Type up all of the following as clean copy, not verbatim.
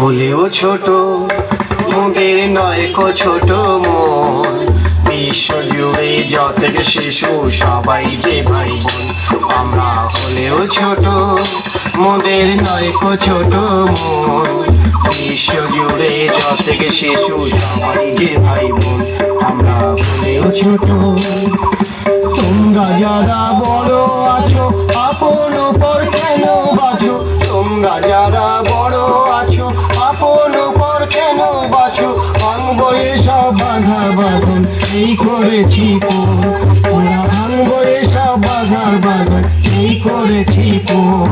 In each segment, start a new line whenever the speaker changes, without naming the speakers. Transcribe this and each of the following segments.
হলেও ছোট মোদের নয় কো ছোট মন, বিশ্ব জুড়ে যত শিশু সবাই যে ভাই বোন। আমরা হলেও ছোট মোদের নয় কো ছোট মন, বিশ্ব জুড়ে যত শিশু সবাই যে ভাই বোন। আমরা হলেও ছোট। তোমরা যারা বড় আছো আপন পর কেন বাছো, তোমরা যারা বড় আছো আপন পর কেন বাছো, ভাঙবো এসব বাধার বাঁধন এই করেছি কোন, ওরা ভাঙবো এসব বাধার বাঁধন এই করেছি কোন।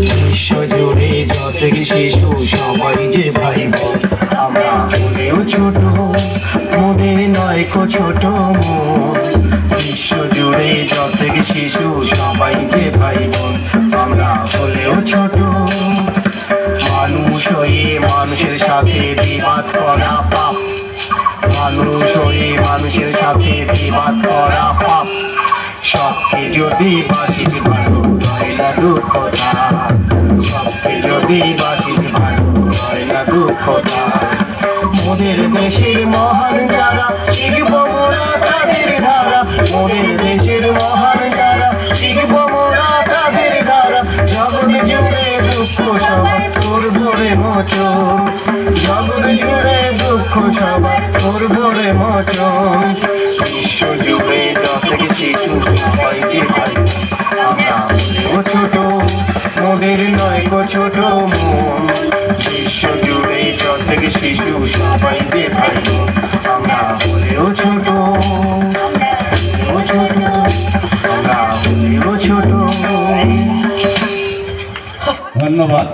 বিশ্ব জুড়ে যত শিশু সবাই যে ভাই বোন। আমরা হলেও ছোট মোদের নয় কো ছোট মন, বিশ্ব জুড়ে যত শিশু সবাই যে ভাই বোন। আমরা হলেও ছোট। মানুষ হয়ে মানুষের সাথে বিবাদ করা পাপ, মানুষ হয়ে মানুষের সাথে বিবাদ করা পাপ। সবকে যদি বাঁচিতে পারো হয় না দুঃখতা, সবকে যদি বাঁচিতে পারো হয় না দুঃখতা। মোদের দেশের মহান যারা শিখব মোরা তাদের ধারা, মোদের দেশের মহান যারা শিখব মোরা তাদের ধারা। জগৎ জুড়ে দুঃখ সবার করবো রে মোচন, জগৎ জুড়ে দুঃখ সবার করবো রে মোচন। বিশ্ব জুড়ে যত শিশু সবাই যে ভাই, আমরা হলেও ছোট মোদের নয় কো ছোট মন, বিশ্ব জুড়ে যত শিশু সবাই যে ভাই বোন। আমরা হলেও ছোট, হলেও ছোট, আমরা হলেও ছোট।
ধন্যবাদ।